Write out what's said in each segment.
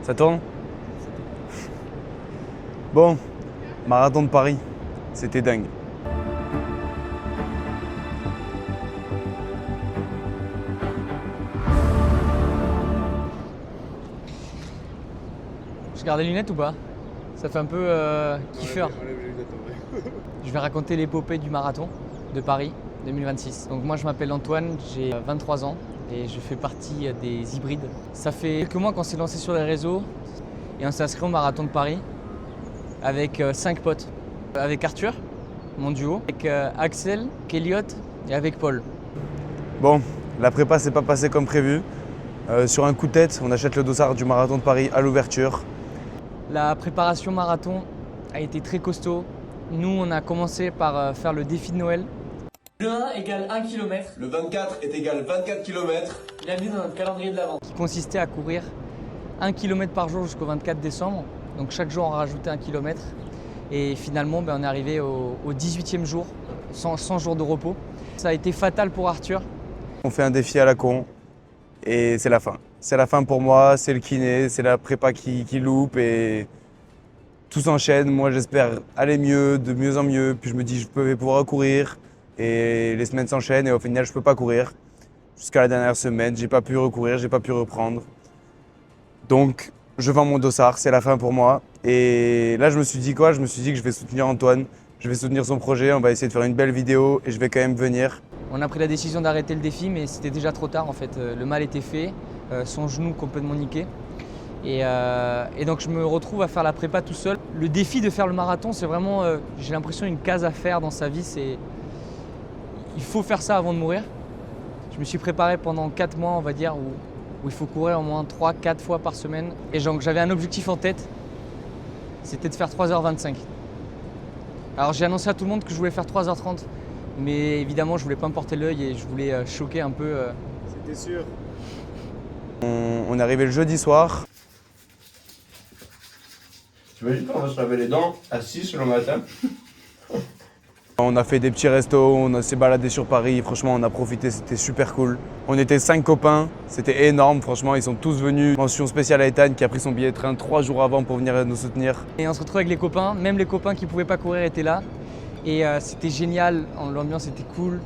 Ça tourne? Bon, marathon de Paris, c'était dingue. Je garde les lunettes ou pas? Ça fait un peu kiffeur. Je vais raconter l'épopée du marathon de Paris 2026. Donc moi je m'appelle Antoine, j'ai 23 ans et je fais partie des hybrides. Ça fait quelques mois qu'on s'est lancé sur les réseaux et on s'est inscrit au marathon de Paris avec 5 potes. Avec Arthur, mon duo, avec Axel, Kéliot et avec Paul. Bon, la prépa s'est pas passée comme prévu. Sur un coup de tête, on achète le dossard du marathon de Paris à l'ouverture. La préparation marathon a été très costaud. Nous, on a commencé par faire le défi de Noël. Le 1 égale 1 km. Le 24 est égal 24 km. Il a mis dans notre calendrier de l'avant. Qui consistait à courir 1 km par jour jusqu'au 24 décembre. Donc chaque jour, on rajoutait 1 km. Et finalement, on est arrivé au 18e jour, 100 jours de repos. Ça a été fatal pour Arthur. On fait un défi à la con et c'est la fin. C'est la fin pour moi, c'est le kiné, c'est la prépa qui loupe et tout s'enchaîne. Moi, j'espère aller mieux, de mieux en mieux. Puis je me dis, je vais pouvoir courir et les semaines s'enchaînent et au final, je peux pas courir. Jusqu'à la dernière semaine, j'ai pas pu recourir, j'ai pas pu reprendre. Donc, je vends mon dossard, c'est la fin pour moi. Et là, je me suis dit quoi? Je me suis dit que je vais soutenir Antoine, je vais soutenir son projet, on va essayer de faire une belle vidéo et je vais quand même venir. On a pris la décision d'arrêter le défi, mais c'était déjà trop tard en fait. Le mal était fait, son genou complètement niqué. Et donc je me retrouve à faire la prépa tout seul. Le défi de faire le marathon, c'est vraiment, j'ai l'impression, une case à faire dans sa vie. Il faut faire ça avant de mourir. Je me suis préparé pendant 4 mois, on va dire, où il faut courir au moins 3-4 fois par semaine. Et donc j'avais un objectif en tête, c'était de faire 3h25. Alors j'ai annoncé à tout le monde que je voulais faire 3h30. Mais évidemment, je voulais pas me porter l'œil et je voulais choquer un peu. C'était sûr. On est arrivé le jeudi soir. Tu imagines quand on va se laver les dents à 6 le matin? On a fait des petits restos, on s'est baladé sur Paris, franchement on a profité, c'était super cool. On était 5 copains, c'était énorme, franchement ils sont tous venus. Mention spéciale à Ethan qui a pris son billet de train 3 jours avant pour venir nous soutenir. Et on se retrouve avec les copains, même les copains qui pouvaient pas courir étaient là. Et c'était génial, l'ambiance était cool.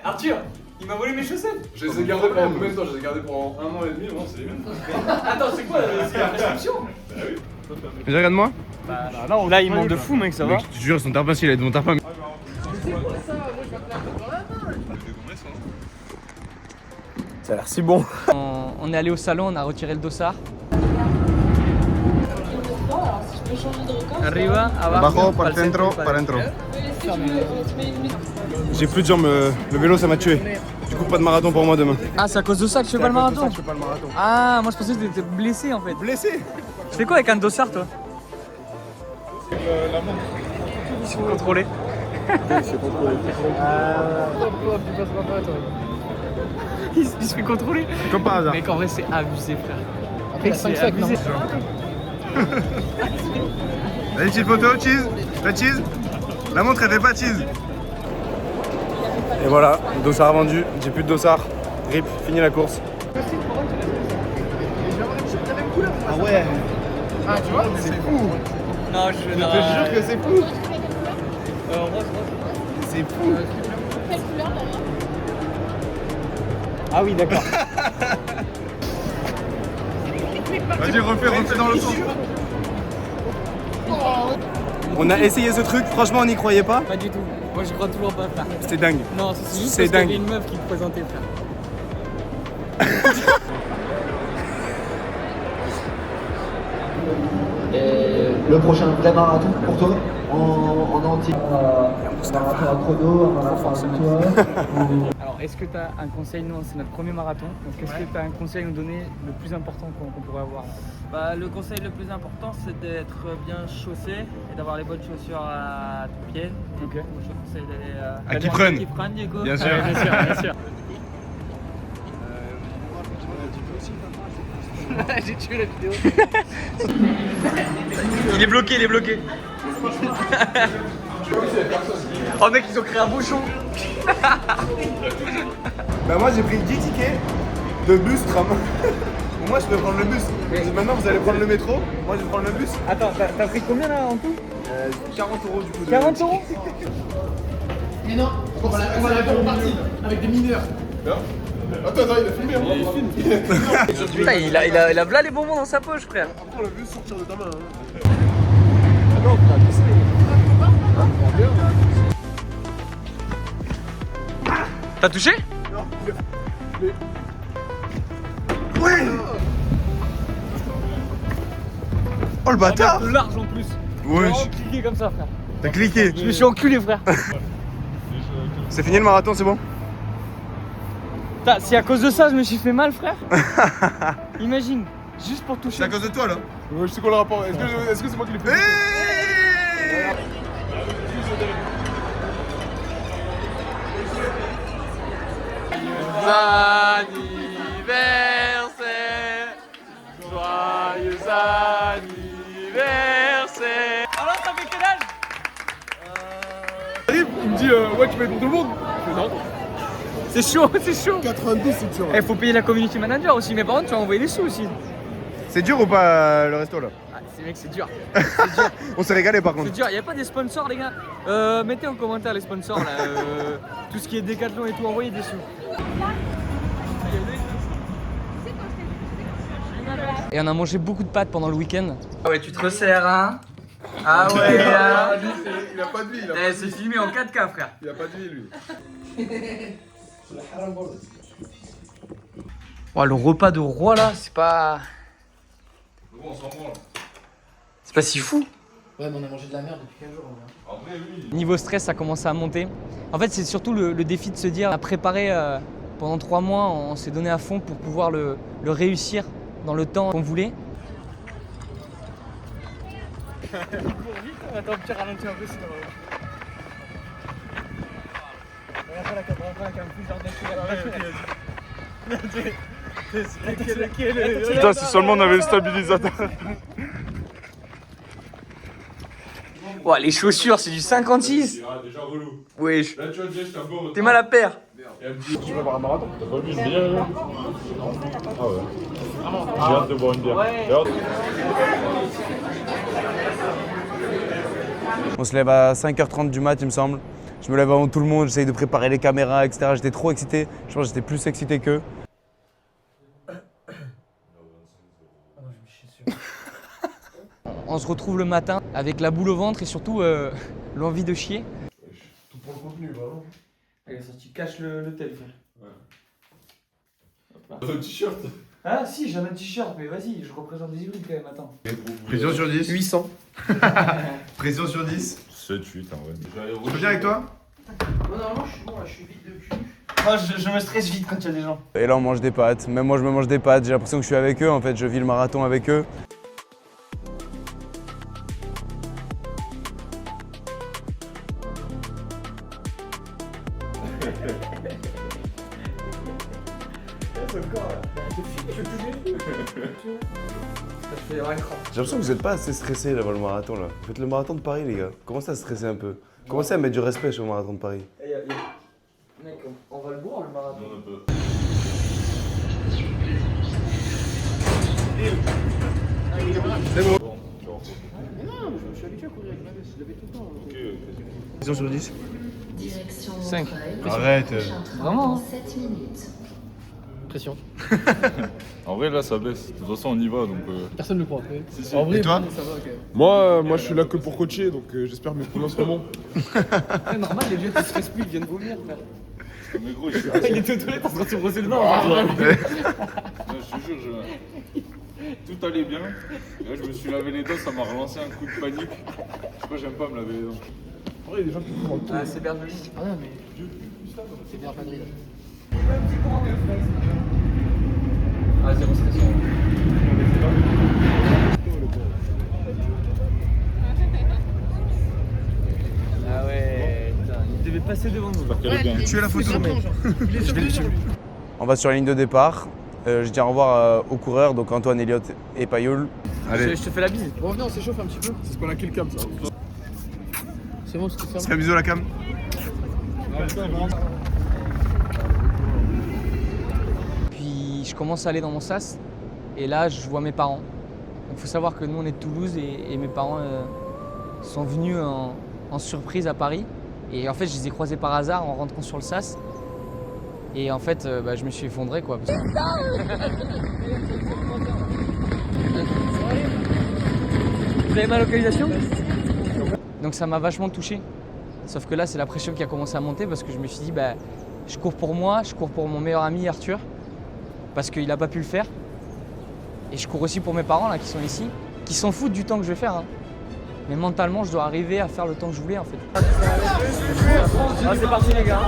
Arthur, il m'a volé mes chaussettes. Je les ai gardées pendant combien de temps? Je les ai gardées pendant 1 an et demi, non c'est les mêmes. Attends, c'est quoi? C'est la prescription? Bah oui. Mais regarde-moi. Bah non, là il manque de fou mec, ça va? Je te jure, son tarpin, s'il a de mon tarpin. Ça a l'air si bon. On est allé au salon, on a retiré le dossard. Arriba, abajo, para centro, para dentro. J'ai plus de jambes, le vélo ça m'a tué. Du coup pas de marathon pour moi demain. Ah, c'est à cause de ça que tu fais pas le marathon? Je fais pas le marathon. Ah, moi je pensais que tu étais blessé en fait. Blessé? Tu fais quoi avec un dossard toi? La montre. Ils sont contrôlés. Il se fait contrôler. Comme par hasard. Mais qu'en vrai c'est abusé frère. Après, c'est abusé. Allez, petite photo, cheese. La cheese. La montre elle fait pas cheese. Et voilà, le dossard vendu. J'ai plus de dossard. Rip, fini la course. Ah ouais. Ah, tu vois? C'est fou. Non, je Je te jure que c'est fou. C'est fou. Quelle couleur derrière? Ah oui, d'accord. Vas-y, refais dans le sens. On a essayé ce truc, franchement on n'y croyait pas. Pas du tout. Moi je crois toujours pas frère. C'est dingue. Non, c'est juste C'est parce qu'il y dingue. avait une meuf qui te présentait frère. Le prochain vrai marathon pour toi en entier. Un marathon à chrono, un marathon à toi. Alors est-ce que tu as un conseil? Nous c'est notre premier marathon. Donc est-ce que tu as un conseil à nous donner le plus important qu'on pourrait avoir? Bah, le conseil le plus important, c'est d'être bien chaussé et d'avoir les bonnes chaussures à tout pied. Ok. Je te conseille d'aller À Kipren. du coup. Bien sûr. Bien sûr, bien sûr. J'ai tué la vidéo. Il est bloqué, il est bloqué. Oh mec, ils ont créé un bouchon. Bah moi j'ai pris 10 tickets de bus tram. Pour moi, je peux prendre le bus. Maintenant, vous allez prendre le métro. Moi, je vais prendre le bus. Attends, t'as pris combien là en tout 40 € du coup. 40 €? Mais non, on va la faire en partie avec des mineurs. Attends, il a filmé, hein. Il filme. Putain, il a là les bonbons dans sa poche, frère. Après, on l'a vu sortir de ta main. T'as touché? Oh le bâtard! De large en plus. Ouais. J'ai cliqué comme ça, frère. T'as cliqué. Je me suis enculé, frère. C'est fini le marathon, c'est bon? Si à cause de ça je me suis fait mal, frère. Imagine, juste pour toucher. C'est à cause de toi là. Ouais, je sais quoi le rapport. Est-ce que c'est moi qui l'ai fait? Anniversaire, joyeux anniversaire. Alors t'as fait quel âge? Il me dit, ouais, tu fais pour tout le monde. Je fais non. C'est chaud, c'est chaud. 92, c'est dur. Il faut payer la community manager aussi, mais par contre tu vas envoyer des sous aussi. C'est dur ou pas le resto là? Ah, c'est mec, c'est dur. On s'est régalé par C'est contre. dur, il n'y a pas des sponsors les gars. Mettez en commentaire les sponsors là. Tout ce qui est Décathlon et tout, envoyez des sous. Et on a mangé beaucoup de pâtes pendant le week-end. Ah ouais, tu te resserres, hein? Ah ouais, Il a pas de vie, c'est filmé en 4K, frère. Il a pas de vie, lui. Oh, le repas de roi là, c'est pas. Bon, on s'en branle. C'est pas si fou. Ouais, mais on a mangé de la merde depuis 15 jours. En vrai, oui. Niveau stress, ça commence à monter. En fait, c'est surtout le défi de se dire, on a préparé pendant 3 mois, on s'est donné à fond pour pouvoir le réussir dans le temps qu'on voulait. Attends, petit ralenti un peu sinon. Regarde la 85 un peu genre Putain, si seulement on avait le stabilisateur. Ouais, les chaussures, c'est du 56. Déjà relou. Wesh. Là, tu vois, déjà, j'étais un peu au T'es mal à paire. Et elle me dit, tu veux voir un marathon? T'as pas vu une bière? Ah ouais. J'ai hâte de boire une bière. On se lève à 5h30 du mat, il me semble. Je me lève avant tout le monde, j'essaye de préparer les caméras, etc. J'étais trop excité. Je pense que j'étais plus excité qu'eux. On se retrouve le matin avec la boule au ventre et surtout l'envie de chier. Tout pour le contenu, vraiment. Allez, ça, tu caches le tel, frère. Un t-shirt. Ah, si, j'ai un t-shirt, mais vas-y, je représente des hybrides quand même, attends. Pression sur 10. 800. Pression sur 10. 7-8 en vrai. Je peux bien avec toi? Moi, normalement, je suis bon, là, je suis vide de cul. Moi, je me stresse vite quand il y a des gens. Et là, on mange des pâtes. Même moi, je me mange des pâtes. J'ai l'impression que je suis avec eux. En fait, je vis le marathon avec eux. J'ai l'impression que vous n'êtes pas assez stressé avant le marathon là. Vous faites le marathon de Paris les gars. Commencez à stresser un peu. Commencez à mettre du respect sur le marathon de Paris. Mec, on va le boire le marathon. C'est bon. Mais non, je suis habitué à courir avec ma veste, je l'avais tout le temps. Pression sur 10. Direction 5. Arrête. Vraiment, hein. 7 minutes. Pression. En vrai, là, ça baisse. De toute façon, on y va donc. Personne ne le croit après. Si. En vrai, Et toi ça va quand même. Moi, je suis là que pour coacher donc j'espère que mes prononces seront bons. C'est normal, les vieux qui se stressent plus, ils viennent vomir, frère. Mais gros, je suis Il était aux toilettes en train de se brosser le dent. je te jure, tout allait bien. Et là, je me suis lavé les dents, ça m'a relancé un coup de panique. Je sais pas, j'aime pas me laver les dents. En vrai, il y a des gens qui font Ah, c'est Bergerie. Ah non, mais c'est bien Madrid. Ah, zéro stress. Ah ouais, putain, il devait passer devant nous. Tu es la photo. On va sur la ligne de départ. Je dis au revoir aux coureurs, donc Antoine, Elliott et Payoul. Allez, Je te fais la bise. Bon, venez, on s'échauffe un petit peu. C'est ce qu'on a kill cam, ça. C'est bon, c'est ça. fais un bisou à la cam. Puis je commence à aller dans mon sas. Et là, je vois mes parents. Il faut savoir que nous, on est de Toulouse et mes parents sont venus en surprise à Paris. Et en fait, je les ai croisés par hasard en rentrant sur le sas. Et en fait, je me suis effondré, quoi. Vous avez ma localisation? Donc ça m'a vachement touché. Sauf que là, c'est la pression qui a commencé à monter parce que je me suis dit, je cours pour moi, je cours pour mon meilleur ami Arthur, parce qu'il n'a pas pu le faire. Et je cours aussi pour mes parents là, qui sont ici, qui s'en foutent du temps que je vais faire. Hein. Mais mentalement, je dois arriver à faire le temps que je voulais en fait. Ah, c'est parti les gars.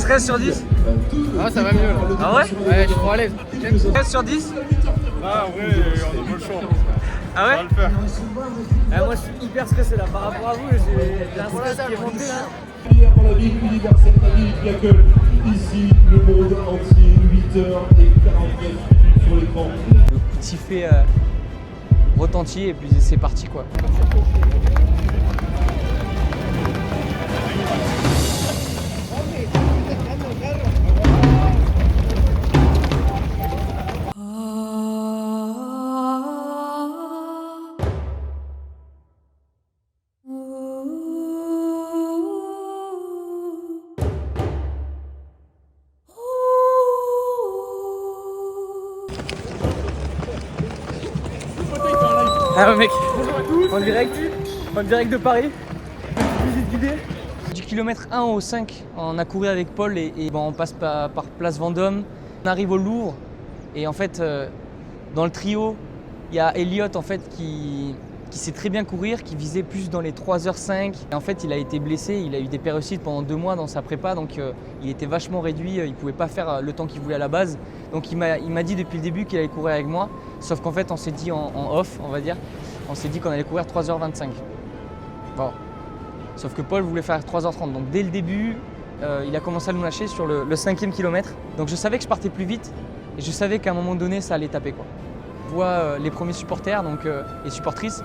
13 sur 10. Ah, ça va mieux là. Ah ouais? Ouais, je suis trop à l'aise. 13 sur 10. Ah, ouais, on a pas le choix. Ah ouais? On va le faire. Moi je suis hyper stressé là par rapport à vous, j'ai un stress qui est monté là. Pour la ville universelle, la ville qui accueille ici le monde entier, 8h49 sur l'écran. Le petit fait retentit et puis c'est parti quoi. Ah ouais mec, en direct de Paris, visite guidée. Du kilomètre 1 au 5, on a couru avec Paul et on passe par Place Vendôme. On arrive au Louvre et en fait, dans le trio, il y a Elliot en fait qui sait très bien courir, qui visait plus dans les 3h05. Et en fait, il a été blessé, il a eu des périocytes pendant 2 mois dans sa prépa, donc il était vachement réduit, il ne pouvait pas faire le temps qu'il voulait à la base. Donc il m'a dit depuis le début qu'il allait courir avec moi, sauf qu'en fait, on s'est dit en off, on va dire, on s'est dit qu'on allait courir 3h25. Bon. Sauf que Paul voulait faire 3h30, donc dès le début, il a commencé à nous lâcher sur le 5e kilomètre. Donc je savais que je partais plus vite et je savais qu'à un moment donné, ça allait taper quoi. Je vois les premiers supporters donc, et supportrices.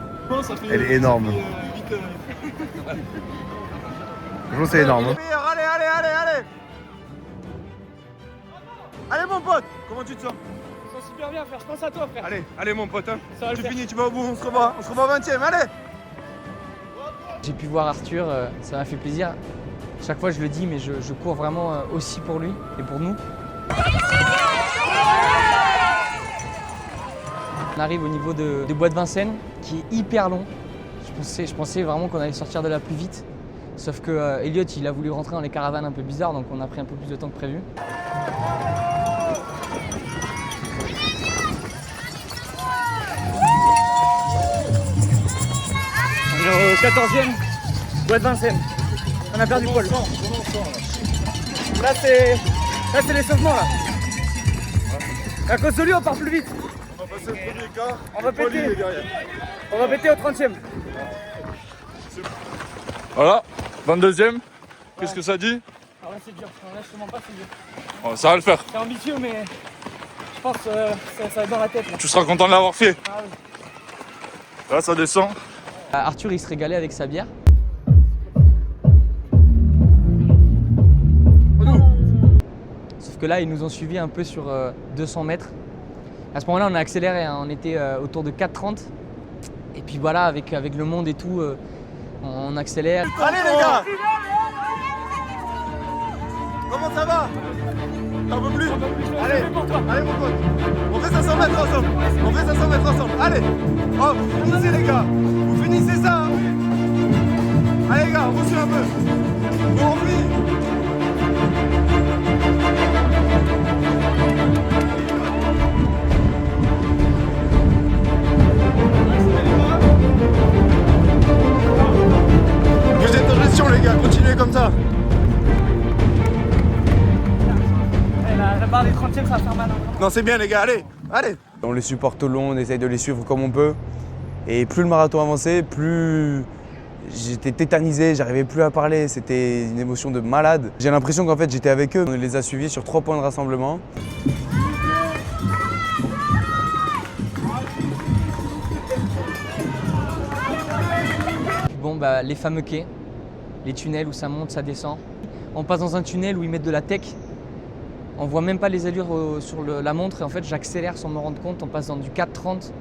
Elle est énorme. Franchement, c'est énorme. Hein. Allez. Allez mon pote, comment tu te sens? Je me sens super bien frère, je pense à toi frère. Allez mon pote, hein. Ça va le Tu faire. finis, tu vas au bout, on se revoit 20ème, allez. J'ai pu voir Arthur, ça m'a fait plaisir. Chaque fois je le dis, mais je cours vraiment aussi pour lui et pour nous. On arrive au niveau de Bois de Vincennes, qui est hyper long. Je pensais vraiment qu'on allait sortir de là plus vite. Sauf que Elliot, il a voulu rentrer dans les caravanes un peu bizarres, donc on a pris un peu plus de temps que prévu. Au 14e, Bois de Vincennes. On a perdu Paul. Là c'est l'échauffement là. À cause de lui on part plus vite. On va passer le premier quart. On va Paul, il est péter. derrière. On va péter au 30e. Voilà, 22ème. Qu'est-ce que ça dit? Ah ouais c'est dur, là je te mens pas c'est dur. Oh, ça va le faire. C'est ambitieux mais je pense que ça va être dans la tête là. Tu seras content de l'avoir fait. Ah oui. Là, ça descend. Arthur, il se régalait avec sa bière. Sauf que là, ils nous ont suivis un peu sur 200 mètres. À ce moment-là, on a accéléré, hein. On était autour de 4,30. Et puis voilà, avec le monde et tout, on accélère. Allez les gars. Comment ça va? T'en peux plus? Allez mon pote. On fait 500 mètres ensemble. Allez. Oh, vous finissez les gars. Vous finissez ça. Hein. Allez les gars, on suit un peu. On finit. Vous êtes en gestion les gars, continuez comme ça. La barre des 30e ça va faire mal. Hein. Non c'est bien les gars, allez. On les supporte au long, on essaye de les suivre comme on peut. Et plus le marathon avançait, plus j'étais tétanisé, j'arrivais plus à parler, c'était une émotion de malade. J'ai l'impression qu'en fait j'étais avec eux. On les a suivis sur 3 points de rassemblement. Bon, les fameux quais, les tunnels où ça monte, ça descend. On passe dans un tunnel où ils mettent de la tech. On voit même pas les allures sur la montre et en fait j'accélère sans me rendre compte, on passe dans du 4,30.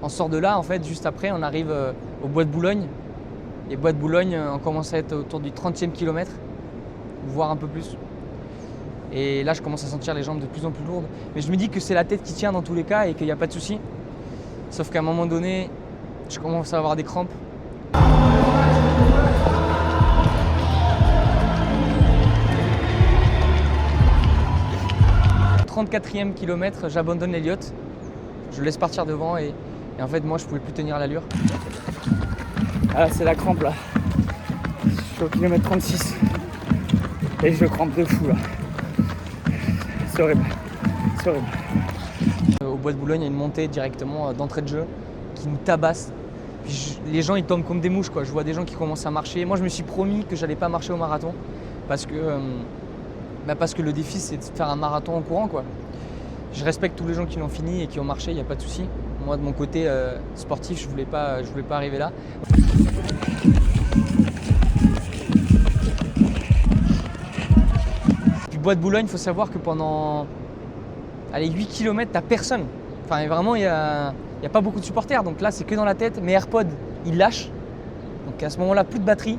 On sort de là, en fait, juste après, on arrive au Bois de Boulogne. Et Bois de Boulogne, on commence à être autour du 30e kilomètre, voire un peu plus. Et là, je commence à sentir les jambes de plus en plus lourdes. Mais je me dis que c'est la tête qui tient dans tous les cas et qu'il n'y a pas de souci. Sauf qu'à un moment donné, je commence à avoir des crampes. 34e kilomètre, j'abandonne l'Elliott. Je laisse partir devant et en fait, moi, je pouvais plus tenir l'allure. Ah, c'est la crampe là. Je suis au kilomètre 36 et je crampe de fou là. C'est horrible. C'est horrible. Au Bois de Boulogne, il y a une montée directement d'entrée de jeu qui nous tabasse. Puis les gens, ils tombent comme des mouches, quoi. Je vois des gens qui commencent à marcher. Moi, je me suis promis que j'allais pas marcher au marathon parce que le défi, c'est de faire un marathon en courant, quoi. Je respecte tous les gens qui l'ont fini et qui ont marché, il n'y a pas de souci. Moi, de mon côté sportif, je voulais pas arriver là. Puis Bois de Boulogne, il faut savoir que pendant 8 km, t'as personne. Enfin, vraiment, il n'y a pas beaucoup de supporters. Donc là, c'est que dans la tête. Mes AirPods, ils lâchent. Donc à ce moment-là, plus de batterie.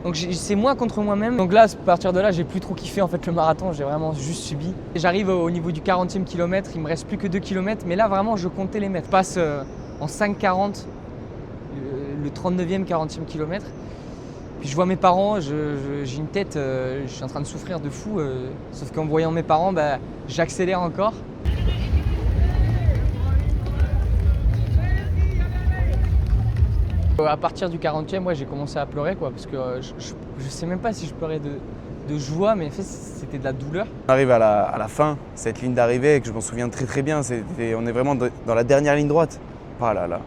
Donc c'est moi contre moi-même. Donc là, à partir de là, j'ai plus trop kiffé en fait le marathon, j'ai vraiment juste subi. J'arrive au niveau du 40e kilomètre, il me reste plus que 2 km, mais là vraiment je comptais les mètres. Je passe en 5,40 le 39e, 40e kilomètre. Puis je vois mes parents, j'ai une tête, je suis en train de souffrir de fou. Sauf qu'en voyant mes parents, j'accélère encore. À partir du 40e, ouais, j'ai commencé à pleurer, quoi, parce que je sais même pas si je pleurais de joie, mais en fait, c'était de la douleur. On arrive à la fin, cette ligne d'arrivée, que je m'en souviens très très bien. On est vraiment dans la dernière ligne droite. Ah là là.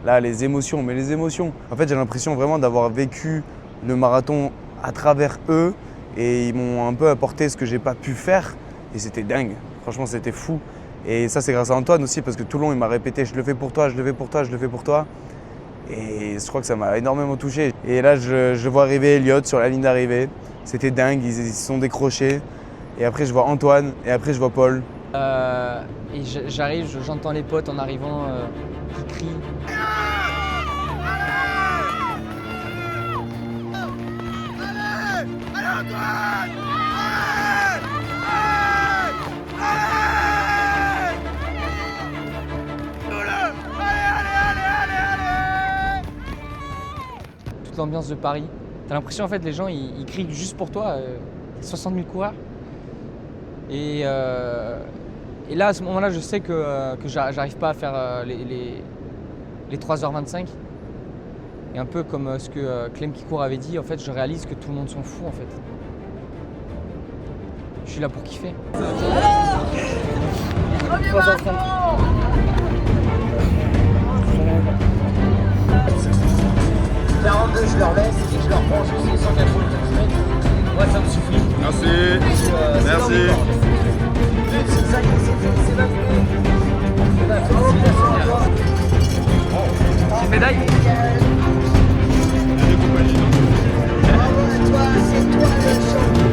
Là, les émotions, mais les émotions. En fait, j'ai l'impression vraiment d'avoir vécu le marathon à travers eux et ils m'ont un peu apporté ce que j'ai pas pu faire et c'était dingue. Franchement, c'était fou. Et ça, c'est grâce à Antoine aussi, parce que tout le long, il m'a répété « je le fais pour toi, je le fais pour toi, je le fais pour toi ». Et je crois que ça m'a énormément touché. Et là, je vois arriver Elliott sur la ligne d'arrivée. C'était dingue, ils se sont décrochés. Et après, je vois Antoine, et après, je vois Paul. Et j'arrive, j'entends les potes en arrivant qui crient. Allez Antoine! Toute l'ambiance de Paris. T'as l'impression en fait les gens ils crient juste pour toi, 60 000 coureurs. Et là à ce moment-là je sais que j'arrive pas à faire les 3h25. Et un peu comme ce que Clem Kikour avait dit, en fait je réalise que tout le monde s'en fout en fait. Je suis là pour kiffer. 3h30. Je leur laisse et je leur prends juste les 195 mètres. Moi, ça me suffit. Merci. Merci. Ça y est, c'est ma félicitations à toi. Médaille. Bravo à toi, c'est toi le champion.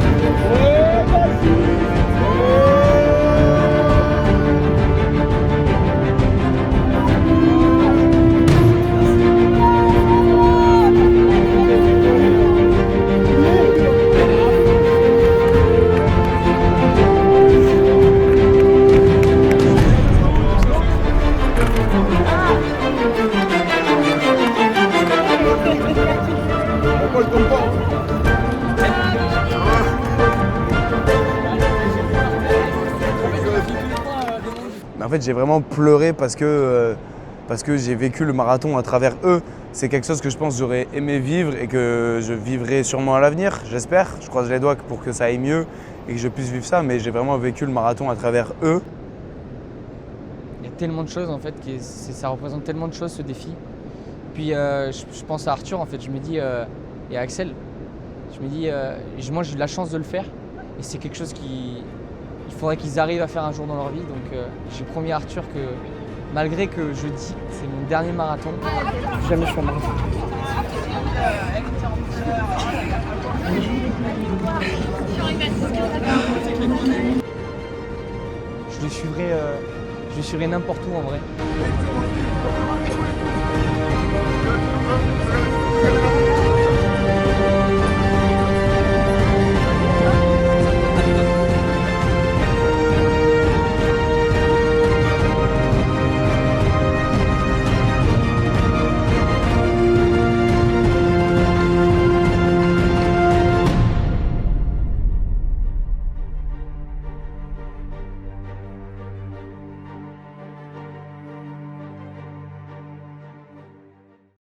Mais en fait, j'ai vraiment pleuré parce que j'ai vécu le marathon à travers eux. C'est quelque chose que je pense que j'aurais aimé vivre et que je vivrai sûrement à l'avenir, j'espère. Je croise les doigts pour que ça aille mieux et que je puisse vivre ça, mais j'ai vraiment vécu le marathon à travers eux. Il y a tellement de choses en fait, ça représente tellement de choses ce défi. Puis je pense à Arthur en fait, je me dis, et à Axel, je me dis, moi j'ai eu la chance de le faire et c'est quelque chose qui il faudrait qu'ils arrivent à faire un jour dans leur vie. Donc j'ai promis à Arthur que malgré que je dis que c'est mon dernier marathon, jamais je fais un marathon. Je le suivrai n'importe où en vrai.